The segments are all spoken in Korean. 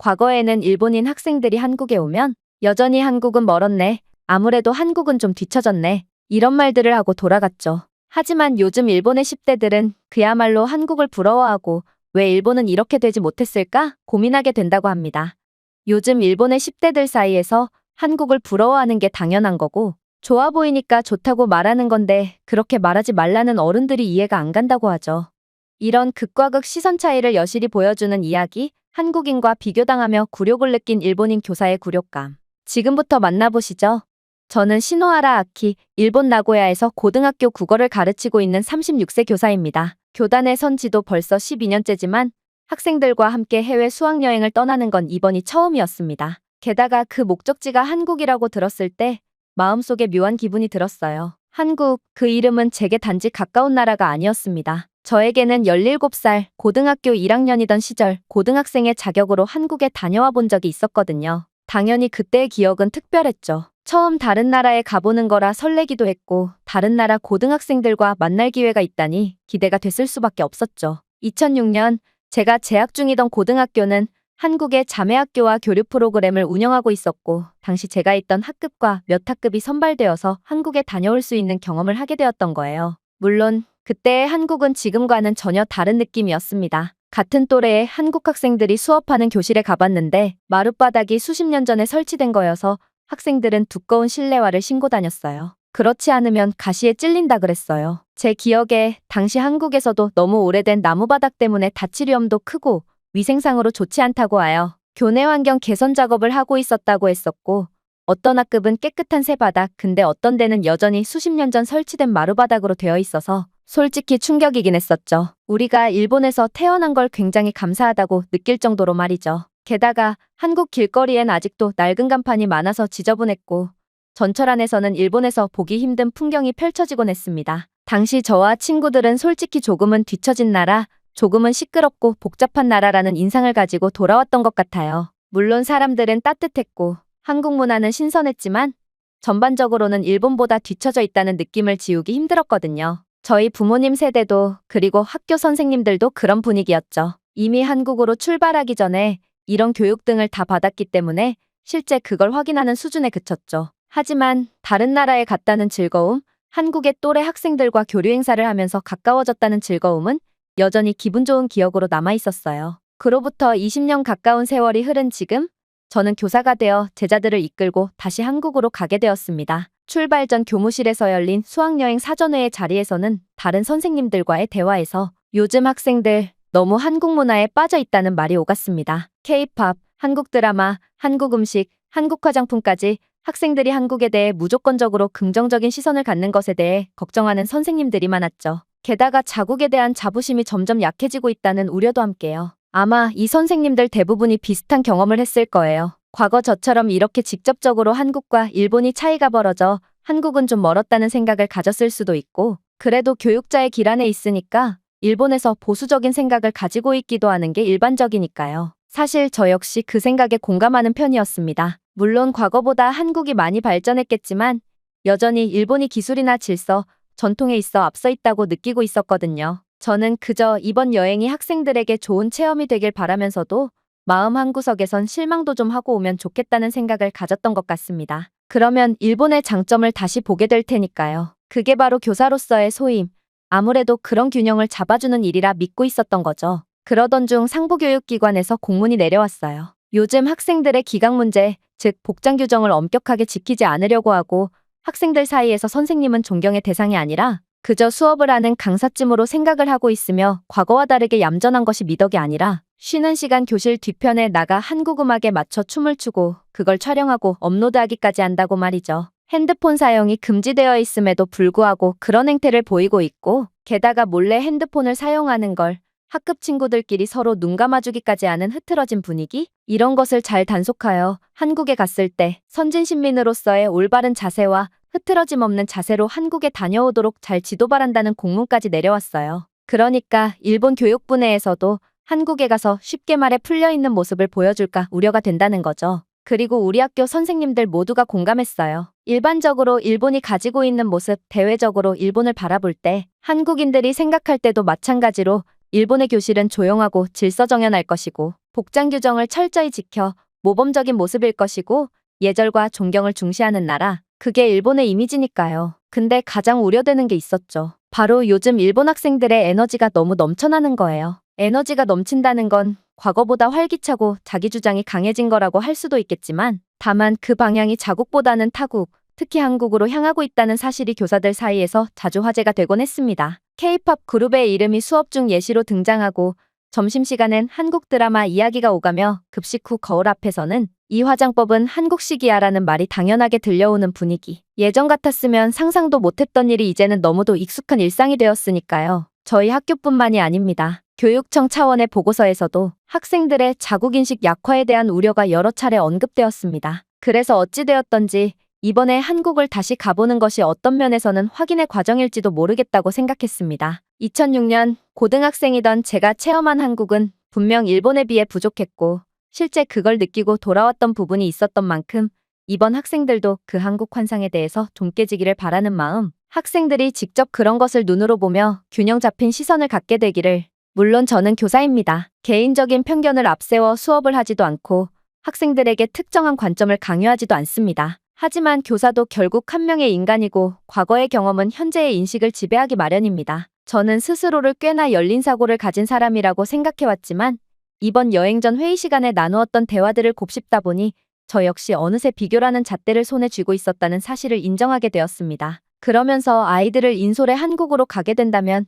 과거에는 일본인 학생들이 한국에 오면 여전히 한국은 멀었네. 아무래도 한국은 좀 뒤처졌네. 이런 말들을 하고 돌아갔죠. 하지만 요즘 일본의 10대들은 그야말로 한국을 부러워하고 왜 일본은 이렇게 되지 못했을까 고민하게 된다고 합니다. 요즘 일본의 10대들 사이에서 한국을 부러워하는 게 당연한 거고 좋아 보이니까 좋다고 말하는 건데 그렇게 말하지 말라는 어른들이 이해가 안 간다고 하죠. 이런 극과 극 시선 차이를 여실히 보여주는 이야기, 한국인과 비교당하며 굴욕을 느낀 일본인 교사의 굴욕감. 지금부터 만나보시죠. 저는 시노하라 아키, 일본 나고야에서 고등학교 국어를 가르치고 있는 36세 교사입니다. 교단에 선 지도 벌써 12년째지만 학생들과 함께 해외 수학여행을 떠나는 건 이번이 처음이었습니다. 게다가 그 목적지가 한국이라고 들었을 때 마음속에 묘한 기분이 들었어요. 한국, 그 이름은 제게 단지 가까운 나라가 아니었습니다. 저에게는 17살 고등학교 1학년이던 시절 고등학생의 자격으로 한국에 다녀와 본 적이 있었거든요. 당연히 그때의 기억은 특별했죠. 처음 다른 나라에 가보는 거라 설레기도 했고 다른 나라 고등학생들과 만날 기회가 있다니 기대가 됐을 수밖에 없었죠. 2006년 제가 재학 중이던 고등학교는 한국의 자매학교와 교류 프로그램을 운영하고 있었고 당시 제가 있던 학급과 몇 학급이 선발되어서 한국에 다녀올 수 있는 경험을 하게 되었던 거예요. 물론 그때의 한국은 지금과는 전혀 다른 느낌이었습니다. 같은 또래의 한국 학생들이 수업하는 교실에 가봤는데 마룻바닥이 수십 년 전에 설치된 거여서 학생들은 두꺼운 실내화를 신고 다녔어요. 그렇지 않으면 가시에 찔린다 그랬어요. 제 기억에 당시 한국에서도 너무 오래된 나무바닥 때문에 다칠 위험도 크고 위생상으로 좋지 않다고 하여 교내 환경 개선 작업을 하고 있었다고 했었고 어떤 학급은 깨끗한 새바닥, 근데 어떤 데는 여전히 수십 년 전 설치된 마루바닥으로 되어 있어서 솔직히 충격이긴 했었죠. 우리가 일본에서 태어난 걸 굉장히 감사하다고 느낄 정도로 말이죠. 게다가 한국 길거리엔 아직도 낡은 간판이 많아서 지저분했고 전철 안에서는 일본에서 보기 힘든 풍경이 펼쳐지곤 했습니다. 당시 저와 친구들은 솔직히 조금은 뒤처진 나라, 조금은 시끄럽고 복잡한 나라라는 인상을 가지고 돌아왔던 것 같아요. 물론 사람들은 따뜻했고 한국 문화는 신선했지만 전반적으로는 일본보다 뒤처져 있다는 느낌을 지우기 힘들었거든요. 저희 부모님 세대도 그리고 학교 선생님들도 그런 분위기였죠. 이미 한국으로 출발하기 전에 이런 교육 등을 다 받았기 때문에 실제 그걸 확인하는 수준에 그쳤죠. 하지만 다른 나라에 갔다는 즐거움, 한국의 또래 학생들과 교류 행사를 하면서 가까워졌다는 즐거움은 여전히 기분 좋은 기억으로 남아있었어요. 그로부터 20년 가까운 세월이 흐른 지금, 저는 교사가 되어 제자들을 이끌고 다시 한국으로 가게 되었습니다. 출발 전 교무실에서 열린 수학여행 사전회의 자리에서는 다른 선생님들과의 대화에서 요즘 학생들 너무 한국 문화에 빠져 있다는 말이 오갔습니다. K-팝, 한국 드라마, 한국 음식, 한국 화장품까지 학생들이 한국에 대해 무조건적으로 긍정적인 시선을 갖는 것에 대해 걱정하는 선생님들이 많았죠. 게다가 자국에 대한 자부심이 점점 약해지고 있다는 우려도 함께요. 아마 이 선생님들 대부분이 비슷한 경험을 했을 거예요. 과거 저처럼 이렇게 직접적으로 한국과 일본이 차이가 벌어져 한국은 좀 멀었다는 생각을 가졌을 수도 있고 그래도 교육자의 길 안에 있으니까 일본에서 보수적인 생각을 가지고 있기도 하는 게 일반적이니까요. 사실 저 역시 그 생각에 공감하는 편이었습니다. 물론 과거보다 한국이 많이 발전했겠지만 여전히 일본이 기술이나 질서, 전통에 있어 앞서 있다고 느끼고 있었거든요. 저는 그저 이번 여행이 학생들에게 좋은 체험이 되길 바라면서도 마음 한구석에선 실망도 좀 하고 오면 좋겠다는 생각을 가졌던 것 같습니다. 그러면 일본의 장점을 다시 보게 될 테니까요. 그게 바로 교사로서의 소임. 아무래도 그런 균형을 잡아주는 일이라 믿고 있었던 거죠. 그러던 중 상부교육기관에서 공문이 내려왔어요. 요즘 학생들의 기강 문제, 즉 복장 규정을 엄격하게 지키지 않으려고 하고 학생들 사이에서 선생님은 존경의 대상이 아니라 그저 수업을 하는 강사쯤으로 생각을 하고 있으며 과거와 다르게 얌전한 것이 미덕이 아니라 쉬는 시간 교실 뒤편에 나가 한국 음악에 맞춰 춤을 추고 그걸 촬영하고 업로드하기까지 한다고 말이죠. 핸드폰 사용이 금지되어 있음에도 불구하고 그런 행태를 보이고 있고 게다가 몰래 핸드폰을 사용하는 걸 학급 친구들끼리 서로 눈 감아주기까지 하는 흐트러진 분위기? 이런 것을 잘 단속하여 한국에 갔을 때 선진 시민으로서의 올바른 자세와 흐트러짐 없는 자세로 한국에 다녀오도록 잘 지도 바란다는 공문까지 내려왔어요. 그러니까 일본 교육부 내에서도 한국에 가서 쉽게 말해 풀려있는 모습을 보여줄까 우려가 된다는 거죠. 그리고 우리 학교 선생님들 모두가 공감했어요. 일반적으로 일본이 가지고 있는 모습, 대외적으로 일본을 바라볼 때 한국인들이 생각할 때도 마찬가지로 일본의 교실은 조용하고 질서정연할 것이고 복장 규정을 철저히 지켜 모범적인 모습일 것이고 예절과 존경을 중시하는 나라. 그게 일본의 이미지니까요. 근데 가장 우려되는 게 있었죠. 바로 요즘 일본 학생들의 에너지가 너무 넘쳐나는 거예요. 에너지가 넘친다는 건 과거보다 활기차고 자기 주장이 강해진 거라고 할 수도 있겠지만 다만 그 방향이 자국보다는 타국, 특히 한국으로 향하고 있다는 사실이 교사들 사이에서 자주 화제가 되곤 했습니다. K-팝 그룹의 이름이 수업 중 예시로 등장하고 점심시간엔 한국 드라마 이야기가 오가며 급식 후 거울 앞에서는 이 화장법은 한국식이야라는 말이 당연하게 들려오는 분위기. 예전 같았으면 상상도 못했던 일이 이제는 너무도 익숙한 일상이 되었으니까요. 저희 학교뿐만이 아닙니다. 교육청 차원의 보고서에서도 학생들의 자국인식 약화에 대한 우려가 여러 차례 언급되었습니다. 그래서 어찌되었던지 이번에 한국을 다시 가보는 것이 어떤 면에서는 확인의 과정일지도 모르겠다고 생각했습니다. 2006년 고등학생이던 제가 체험한 한국은 분명 일본에 비해 부족했고 실제 그걸 느끼고 돌아왔던 부분이 있었던 만큼 이번 학생들도 그 한국 환상에 대해서 좀 깨지기를 바라는 마음, 학생들이 직접 그런 것을 눈으로 보며 균형 잡힌 시선을 갖게 되기를. 물론 저는 교사입니다. 개인적인 편견을 앞세워 수업을 하지도 않고 학생들에게 특정한 관점을 강요하지도 않습니다. 하지만 교사도 결국 한 명의 인간이고 과거의 경험은 현재의 인식을 지배하기 마련입니다. 저는 스스로를 꽤나 열린 사고를 가진 사람이라고 생각해왔지만 이번 여행 전 회의 시간에 나누었던 대화들을 곱씹다 보니 저 역시 어느새 비교라는 잣대를 손에 쥐고 있었다는 사실을 인정하게 되었습니다. 그러면서 아이들을 인솔해 한국으로 가게 된다면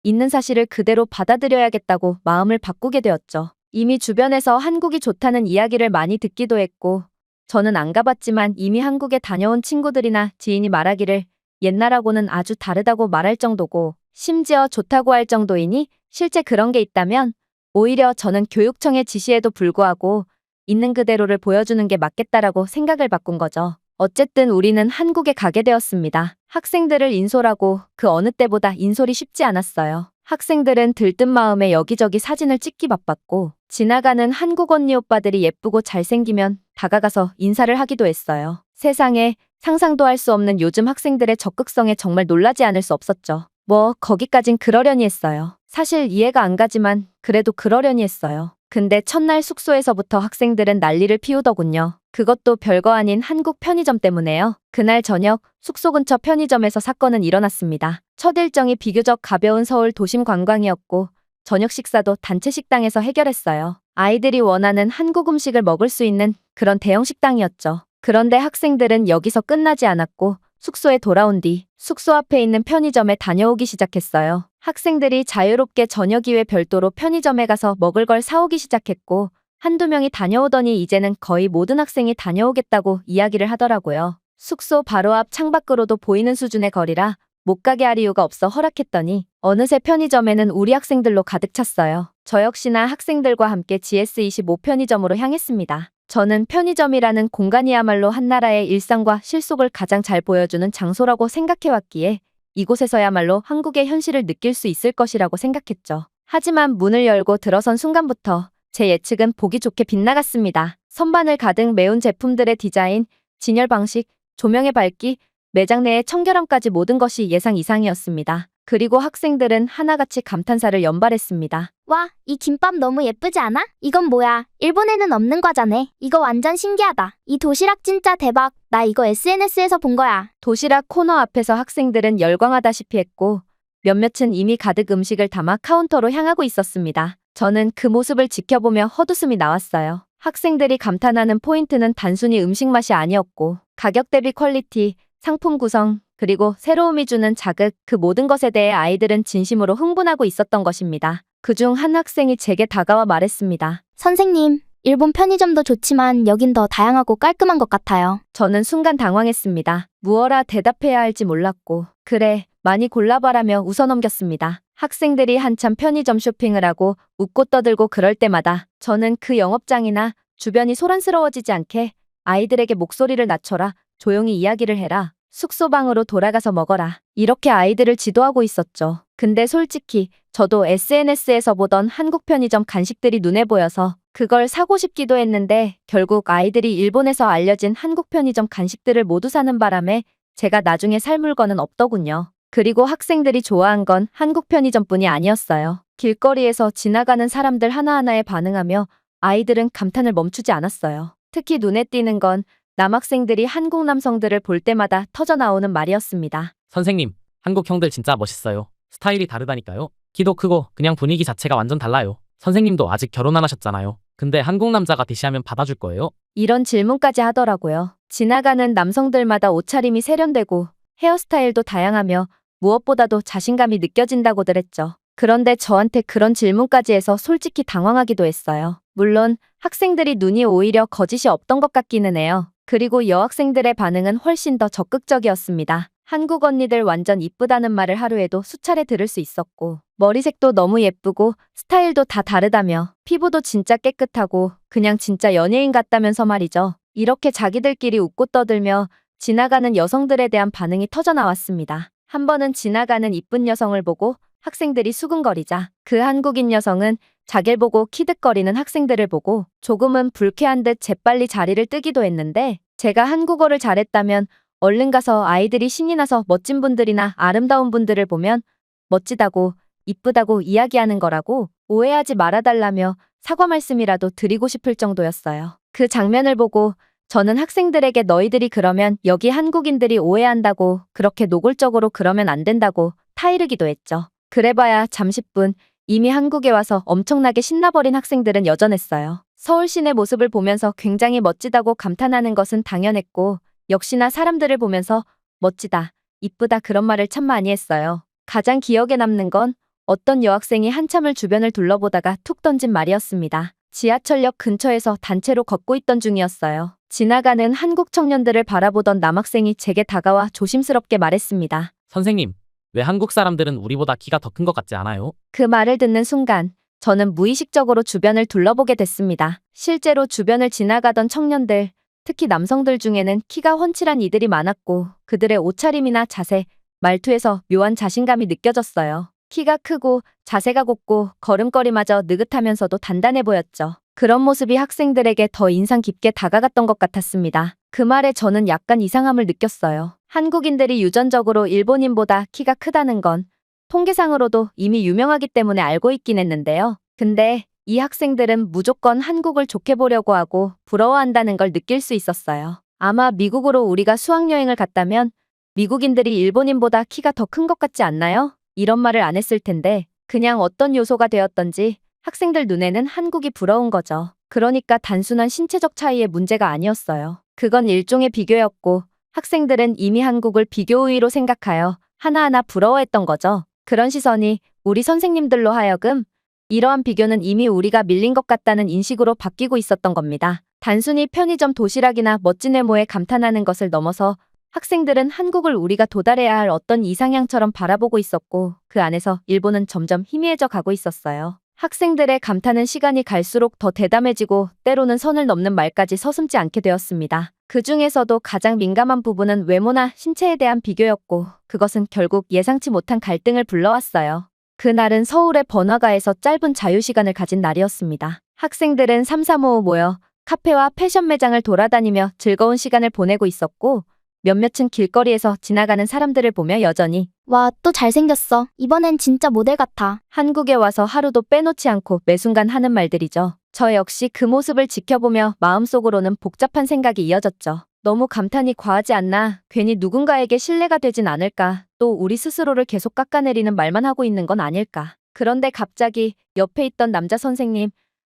있는 사실을 그대로 받아들여야겠다고 마음을 바꾸게 되었죠. 이미 주변에서 한국이 좋다는 이야기를 많이 듣기도 했고 저는 안 가봤지만 이미 한국에 다녀온 친구들이나 지인이 말하기를 옛날하고는 아주 다르다고 말할 정도고 심지어 좋다고 할 정도이니 실제 그런 게 있다면 오히려 저는 교육청의 지시에도 불구하고 있는 그대로를 보여주는 게 맞겠다라고 생각을 바꾼 거죠. 어쨌든 우리는 한국에 가게 되었습니다. 학생들을 인솔하고 그 어느 때보다 인솔이 쉽지 않았어요. 학생들은 들뜬 마음에 여기저기 사진을 찍기 바빴고 지나가는 한국 언니 오빠들이 예쁘고 잘생기면 다가가서 인사를 하기도 했어요. 세상에 상상도 할 수 없는 요즘 학생들의 적극성에 정말 놀라지 않을 수 없었죠. 뭐 거기까진 그러려니 했어요. 사실 이해가 안 가지만 그래도 그러려니 했어요. 근데 첫날 숙소에서부터 학생들은 난리를 피우더군요. 그것도 별거 아닌 한국 편의점 때문에요. 그날 저녁 숙소 근처 편의점에서 사건은 일어났습니다. 첫 일정이 비교적 가벼운 서울 도심 관광이었고 저녁 식사도 단체 식당에서 해결했어요. 아이들이 원하는 한국 음식을 먹을 수 있는 그런 대형 식당이었죠. 그런데 학생들은 여기서 끝나지 않았고 숙소에 돌아온 뒤 숙소 앞에 있는 편의점에 다녀오기 시작했어요. 학생들이 자유롭게 저녁 이외 별도로 편의점에 가서 먹을 걸 사오기 시작했고 한두 명이 다녀오더니 이제는 거의 모든 학생이 다녀오겠다고 이야기를 하더라고요. 숙소 바로 앞 창밖으로도 보이는 수준의 거리라 못 가게 할 이유가 없어 허락했더니 어느새 편의점에는 우리 학생들로 가득 찼어요. 저 역시나 학생들과 함께 GS25 편의점으로 향했습니다. 저는 편의점이라는 공간이야말로 한 나라의 일상과 실속을 가장 잘 보여주는 장소라고 생각해왔기에 이곳에서야말로 한국의 현실을 느낄 수 있을 것이라고 생각했죠. 하지만 문을 열고 들어선 순간부터 제 예측은 보기 좋게 빗나갔습니다. 선반을 가득 메운 제품들의 디자인, 진열 방식, 조명의 밝기, 매장 내의 청결함까지 모든 것이 예상 이상이었습니다. 그리고 학생들은 하나같이 감탄사를 연발했습니다. 와, 이 김밥 너무 예쁘지 않아? 이건 뭐야? 일본에는 없는 과자네. 이거 완전 신기하다. 이 도시락 진짜 대박. 나 이거 SNS에서 본 거야. 도시락 코너 앞에서 학생들은 열광하다시피 했고 몇몇은 이미 가득 음식을 담아 카운터로 향하고 있었습니다. 저는 그 모습을 지켜보며 헛웃음이 나왔어요. 학생들이 감탄하는 포인트는 단순히 음식 맛이 아니었고 가격 대비 퀄리티, 상품 구성, 그리고 새로움이 주는 자극, 그 모든 것에 대해 아이들은 진심으로 흥분하고 있었던 것입니다. 그중 한 학생이 제게 다가와 말했습니다. 선생님, 일본 편의점도 좋지만 여긴 더 다양하고 깔끔한 것 같아요. 저는 순간 당황했습니다. 무어라 대답해야 할지 몰랐고 그래, 많이 골라봐라며 웃어넘겼습니다. 학생들이 한참 편의점 쇼핑을 하고 웃고 떠들고 그럴 때마다 저는 그 영업장이나 주변이 소란스러워지지 않게 아이들에게 목소리를 낮춰라, 조용히 이야기를 해라, 숙소방으로 돌아가서 먹어라, 이렇게 아이들을 지도하고 있었죠. 근데 솔직히 저도 SNS에서 보던 한국 편의점 간식들이 눈에 보여서 그걸 사고 싶기도 했는데 결국 아이들이 일본에서 알려진 한국 편의점 간식들을 모두 사는 바람에 제가 나중에 살 물건은 없더군요. 그리고 학생들이 좋아한 건 한국 편의점뿐이 아니었어요. 길거리에서 지나가는 사람들 하나하나에 반응하며 아이들은 감탄을 멈추지 않았어요. 특히 눈에 띄는 건 남학생들이 한국 남성들을 볼 때마다 터져 나오는 말이었습니다. 선생님, 한국 형들 진짜 멋있어요. 스타일이 다르다니까요. 키도 크고 그냥 분위기 자체가 완전 달라요. 선생님도 아직 결혼 안 하셨잖아요. 근데 한국 남자가 대시하면 받아줄 거예요? 이런 질문까지 하더라고요. 지나가는 남성들마다 옷차림이 세련되고 헤어스타일도 다양하며 무엇보다도 자신감이 느껴진다고들 했죠. 그런데 저한테 그런 질문까지 해서 솔직히 당황하기도 했어요. 물론 학생들이 눈이 오히려 거짓이 없던 것 같기는 해요. 그리고 여학생들의 반응은 훨씬 더 적극적이었습니다. 한국 언니들 완전 이쁘다는 말을 하루에도 수차례 들을 수 있었고, 머리색도 너무 예쁘고 스타일도 다 다르다며 피부도 진짜 깨끗하고 그냥 진짜 연예인 같다면서 말이죠. 이렇게 자기들끼리 웃고 떠들며 지나가는 여성들에 대한 반응이 터져 나왔습니다. 한 번은 지나가는 이쁜 여성을 보고 학생들이 수근거리자 그 한국인 여성은 자길 보고 키득거리는 학생들을 보고 조금은 불쾌한 듯 재빨리 자리를 뜨기도 했는데, 제가 한국어를 잘했다면 얼른 가서 아이들이 신이 나서 멋진 분들이나 아름다운 분들을 보면 멋지다고 이쁘다고 이야기하는 거라고 오해하지 말아달라며 사과 말씀이라도 드리고 싶을 정도였어요. 그 장면을 보고 저는 학생들에게 너희들이 그러면 여기 한국인들이 오해한다고, 그렇게 노골적으로 그러면 안 된다고 타이르기도 했죠. 그래봐야 잠시뿐 이미 한국에 와서 엄청나게 신나버린 학생들은 여전했어요. 서울 시내 모습을 보면서 굉장히 멋지다고 감탄하는 것은 당연했고, 역시나 사람들을 보면서 멋지다, 이쁘다 그런 말을 참 많이 했어요. 가장 기억에 남는 건 어떤 여학생이 한참을 주변을 둘러보다가 툭 던진 말이었습니다. 지하철역 근처에서 단체로 걷고 있던 중이었어요. 지나가는 한국 청년들을 바라보던 남학생이 제게 다가와 조심스럽게 말했습니다. 선생님, 왜 한국 사람들은 우리보다 키가 더 큰 것 같지 않아요? 그 말을 듣는 순간 저는 무의식적으로 주변을 둘러보게 됐습니다. 실제로 주변을 지나가던 청년들, 특히 남성들 중에는 키가 훤칠한 이들이 많았고 그들의 옷차림이나 자세, 말투에서 묘한 자신감이 느껴졌어요. 키가 크고 자세가 곱고 걸음걸이마저 느긋하면서도 단단해 보였죠. 그런 모습이 학생들에게 더 인상 깊게 다가갔던 것 같았습니다. 그 말에 저는 약간 이상함을 느꼈어요. 한국인들이 유전적으로 일본인보다 키가 크다는 건 통계상으로도 이미 유명하기 때문에 알고 있긴 했는데요. 근데 이 학생들은 무조건 한국을 좋게 보려고 하고 부러워한다는 걸 느낄 수 있었어요. 아마 미국으로 우리가 수학여행을 갔다면 미국인들이 일본인보다 키가 더 큰 것 같지 않나요? 이런 말을 안 했을 텐데 그냥 어떤 요소가 되었던지 학생들 눈에는 한국이 부러운 거죠. 그러니까 단순한 신체적 차이의 문제가 아니었어요. 그건 일종의 비교였고 학생들은 이미 한국을 비교 우위로 생각하여 하나하나 부러워했던 거죠. 그런 시선이 우리 선생님들로 하여금 이러한 비교는 이미 우리가 밀린 것 같다는 인식으로 바뀌고 있었던 겁니다. 단순히 편의점 도시락이나 멋진 외모에 감탄하는 것을 넘어서 학생들은 한국을 우리가 도달해야 할 어떤 이상향처럼 바라보고 있었고 그 안에서 일본은 점점 희미해져 가고 있었어요. 학생들의 감탄은 시간이 갈수록 더 대담해지고 때로는 선을 넘는 말까지 서슴지 않게 되었습니다. 그 중에서도 가장 민감한 부분은 외모나 신체에 대한 비교였고 그것은 결국 예상치 못한 갈등을 불러왔어요. 그날은 서울의 번화가에서 짧은 자유시간을 가진 날이었습니다. 학생들은 삼삼오오 모여 카페와 패션 매장을 돌아다니며 즐거운 시간을 보내고 있었고 몇몇은 길거리에서 지나가는 사람들을 보며 여전히 와, 또 잘생겼어. 이번엔 진짜 모델 같아. 한국에 와서 하루도 빼놓지 않고 매순간 하는 말들이죠. 저 역시 그 모습을 지켜보며 마음속으로는 복잡한 생각이 이어졌죠. 너무 감탄이 과하지 않나, 괜히 누군가에게 신뢰가 되진 않을까, 또 우리 스스로를 계속 깎아내리는 말만 하고 있는 건 아닐까. 그런데 갑자기 옆에 있던 남자 선생님,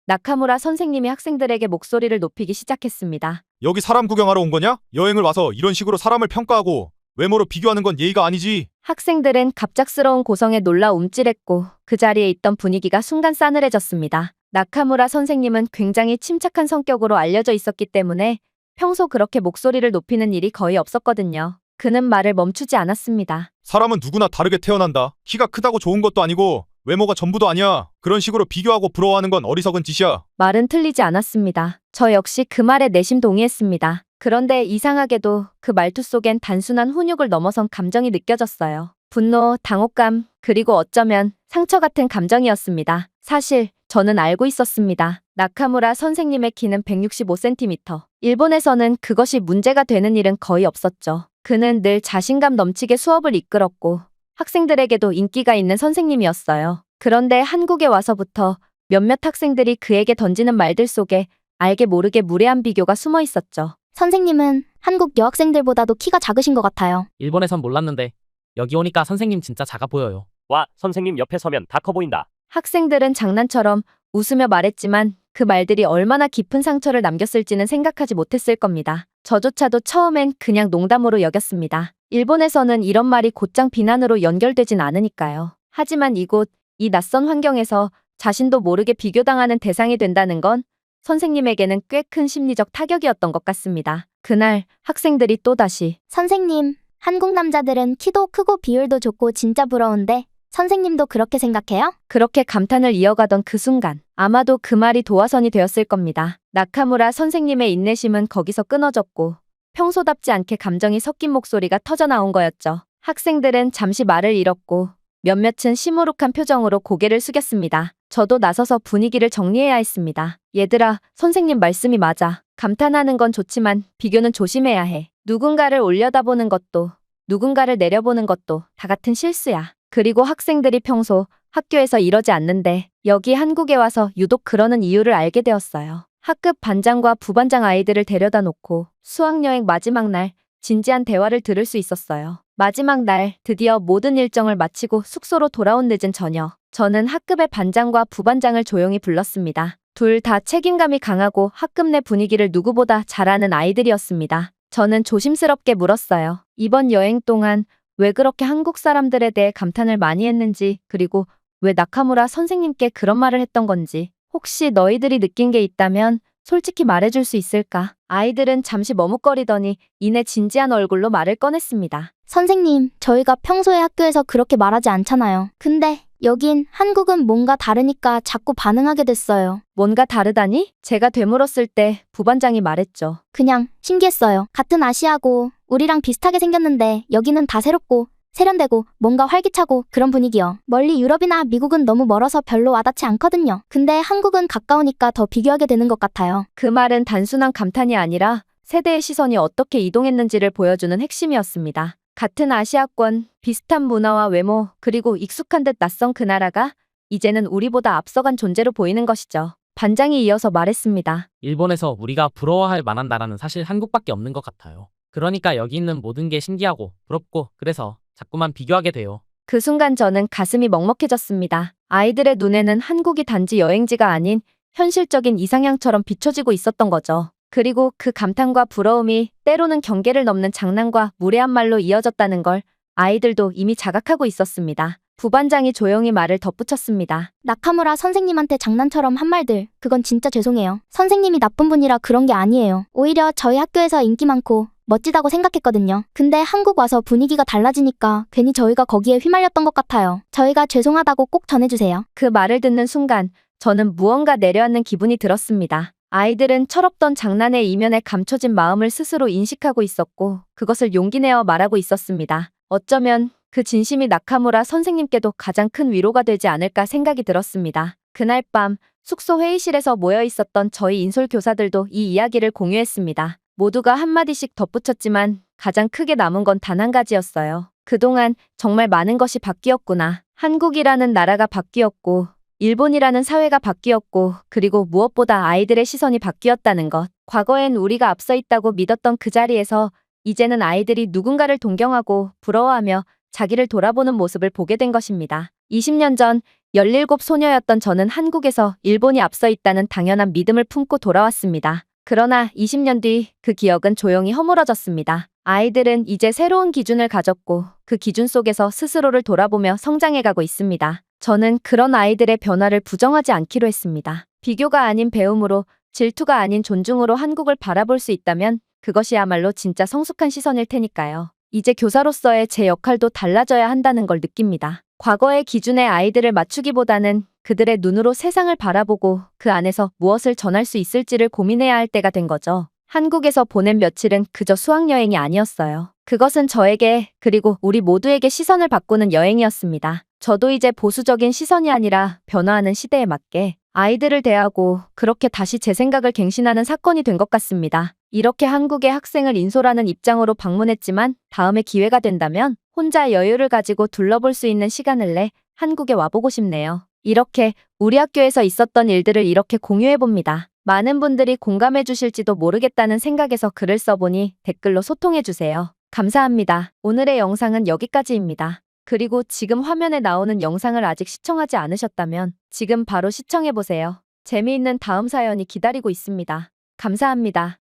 나카무라 선생님이 학생들에게 목소리를 높이기 시작했습니다. 여기 사람 구경하러 온 거냐? 여행을 와서 이런 식으로 사람을 평가하고 외모로 비교하는 건 예의가 아니지. 학생들은 갑작스러운 고성에 놀라 움찔했고 그 자리에 있던 분위기가 순간 싸늘해졌습니다. 나카무라 선생님은 굉장히 침착한 성격으로 알려져 있었기 때문에 평소 그렇게 목소리를 높이는 일이 거의 없었거든요. 그는 말을 멈추지 않았습니다. 사람은 누구나 다르게 태어난다. 키가 크다고 좋은 것도 아니고 외모가 전부도 아니야. 그런 식으로 비교하고 부러워하는 건 어리석은 짓이야. 말은 틀리지 않았습니다. 저 역시 그 말에 내심 동의했습니다. 그런데 이상하게도 그 말투 속엔 단순한 훈육을 넘어선 감정이 느껴졌어요. 분노, 당혹감, 그리고 어쩌면 상처 같은 감정이었습니다. 사실 저는 알고 있었습니다. 나카무라 선생님의 키는 165cm. 일본에서는 그것이 문제가 되는 일은 거의 없었죠. 그는 늘 자신감 넘치게 수업을 이끌었고 학생들에게도 인기가 있는 선생님이었어요. 그런데 한국에 와서부터 몇몇 학생들이 그에게 던지는 말들 속에 알게 모르게 무례한 비교가 숨어 있었죠. 선생님은 한국 여학생들보다도 키가 작으신 것 같아요. 일본에선 몰랐는데 여기 오니까 선생님 진짜 작아 보여요. 와, 선생님 옆에 서면 다 커 보인다. 학생들은 장난처럼 웃으며 말했지만 그 말들이 얼마나 깊은 상처를 남겼을지는 생각하지 못했을 겁니다. 저조차도 처음엔 그냥 농담으로 여겼습니다. 일본에서는 이런 말이 곧장 비난으로 연결되진 않으니까요. 하지만 이곳, 이 낯선 환경에서 자신도 모르게 비교당하는 대상이 된다는 건 선생님에게는 꽤 큰 심리적 타격이었던 것 같습니다. 그날 학생들이 또다시 선생님, 한국 남자들은 키도 크고 비율도 좋고 진짜 부러운데 선생님도 그렇게 생각해요? 그렇게 감탄을 이어가던 그 순간 아마도 그 말이 도화선이 되었을 겁니다. 나카무라 선생님의 인내심은 거기서 끊어졌고 평소답지 않게 감정이 섞인 목소리가 터져나온 거였죠. 학생들은 잠시 말을 잃었고 몇몇은 시무룩한 표정으로 고개를 숙였습니다. 저도 나서서 분위기를 정리해야 했습니다. 얘들아, 선생님 말씀이 맞아. 감탄하는 건 좋지만 비교는 조심해야 해. 누군가를 올려다보는 것도 누군가를 내려보는 것도 다 같은 실수야. 그리고 학생들이 평소 학교에서 이러지 않는데 여기 한국에 와서 유독 그러는 이유를 알게 되었어요. 학급 반장과 부반장 아이들을 데려다 놓고 수학여행 마지막 날 진지한 대화를 들을 수 있었어요. 마지막 날 드디어 모든 일정을 마치고 숙소로 돌아온 늦은 저녁. 저는 학급의 반장과 부반장을 조용히 불렀습니다. 둘 다 책임감이 강하고 학급 내 분위기를 누구보다 잘 아는 아이들이었습니다. 저는 조심스럽게 물었어요. 이번 여행 동안 왜 그렇게 한국 사람들에 대해 감탄을 많이 했는지, 그리고 왜 나카무라 선생님께 그런 말을 했던 건지, 혹시 너희들이 느낀 게 있다면 솔직히 말해줄 수 있을까? 아이들은 잠시 머뭇거리더니 이내 진지한 얼굴로 말을 꺼냈습니다. 선생님, 저희가 평소에 학교에서 그렇게 말하지 않잖아요. 근데 여긴 한국은 뭔가 다르니까 자꾸 반응하게 됐어요. 뭔가 다르다니? 제가 되물었을 때 부반장이 말했죠. 그냥 신기했어요. 같은 아시아고 우리랑 비슷하게 생겼는데 여기는 다 새롭고 세련되고 뭔가 활기차고 그런 분위기요. 멀리 유럽이나 미국은 너무 멀어서 별로 와닿지 않거든요. 근데 한국은 가까우니까 더 비교하게 되는 것 같아요. 그 말은 단순한 감탄이 아니라 세대의 시선이 어떻게 이동했는지를 보여주는 핵심이었습니다. 같은 아시아권, 비슷한 문화와 외모, 그리고 익숙한 듯 낯선 그 나라가 이제는 우리보다 앞서간 존재로 보이는 것이죠. 반장이 이어서 말했습니다. 일본에서 우리가 부러워할 만한 나라는 사실 한국밖에 없는 것 같아요. 그러니까 여기 있는 모든 게 신기하고 부럽고 그래서 자꾸만 비교하게 돼요. 그 순간 저는 가슴이 먹먹해졌습니다. 아이들의 눈에는 한국이 단지 여행지가 아닌 현실적인 이상향처럼 비춰지고 있었던 거죠. 그리고 그 감탄과 부러움이 때로는 경계를 넘는 장난과 무례한 말로 이어졌다는 걸 아이들도 이미 자각하고 있었습니다. 부반장이 조용히 말을 덧붙였습니다. 나카무라 선생님한테 장난처럼 한 말들, 그건 진짜 죄송해요. 선생님이 나쁜 분이라 그런 게 아니에요. 오히려 저희 학교에서 인기 많고 멋지다고 생각했거든요. 근데 한국 와서 분위기가 달라지니까 괜히 저희가 거기에 휘말렸던 것 같아요. 저희가 죄송하다고 꼭 전해주세요. 그 말을 듣는 순간 저는 무언가 내려앉는 기분이 들었습니다. 아이들은 철없던 장난의 이면에 감춰진 마음을 스스로 인식하고 있었고 그것을 용기내어 말하고 있었습니다. 어쩌면 그 진심이 나카무라 선생님께도 가장 큰 위로가 되지 않을까 생각이 들었습니다. 그날 밤 숙소 회의실에서 모여 있었던 저희 인솔 교사들도 이 이야기를 공유했습니다. 모두가 한마디씩 덧붙였지만 가장 크게 남은 건 단 한 가지였어요. 그동안 정말 많은 것이 바뀌었구나. 한국이라는 나라가 바뀌었고 일본이라는 사회가 바뀌었고 그리고 무엇보다 아이들의 시선이 바뀌었다는 것. 과거엔 우리가 앞서 있다고 믿었던 그 자리에서 이제는 아이들이 누군가를 동경하고 부러워하며 자기를 돌아보는 모습을 보게 된 것입니다. 20년 전 17 소녀였던 저는 한국에서 일본이 앞서 있다는 당연한 믿음을 품고 돌아왔습니다. 그러나 20년 뒤 그 기억은 조용히 허물어졌습니다. 아이들은 이제 새로운 기준을 가졌고 그 기준 속에서 스스로를 돌아보며 성장해가고 있습니다. 저는 그런 아이들의 변화를 부정하지 않기로 했습니다. 비교가 아닌 배움으로, 질투가 아닌 존중으로 한국을 바라볼 수 있다면 그것이야말로 진짜 성숙한 시선일 테니까요. 이제 교사로서의 제 역할도 달라져야 한다는 걸 느낍니다. 과거의 기준에 아이들을 맞추기보다는 그들의 눈으로 세상을 바라보고 그 안에서 무엇을 전할 수 있을지를 고민해야 할 때가 된 거죠. 한국에서 보낸 며칠은 그저 수학여행이 아니었어요. 그것은 저에게 그리고 우리 모두에게 시선을 바꾸는 여행이었습니다. 저도 이제 보수적인 시선이 아니라 변화하는 시대에 맞게 아이들을 대하고 그렇게 다시 제 생각을 갱신하는 사건이 된 것 같습니다. 이렇게 한국의 학생을 인솔하는 입장으로 방문했지만 다음에 기회가 된다면 혼자 여유를 가지고 둘러볼 수 있는 시간을 내 한국에 와보고 싶네요. 이렇게 우리 학교에서 있었던 일들을 이렇게 공유해봅니다. 많은 분들이 공감해 주실지도 모르겠다는 생각에서 글을 써보니 댓글로 소통해 주세요. 감사합니다. 오늘의 영상은 여기까지입니다. 그리고 지금 화면에 나오는 영상을 아직 시청하지 않으셨다면 지금 바로 시청해보세요. 재미있는 다음 사연이 기다리고 있습니다. 감사합니다.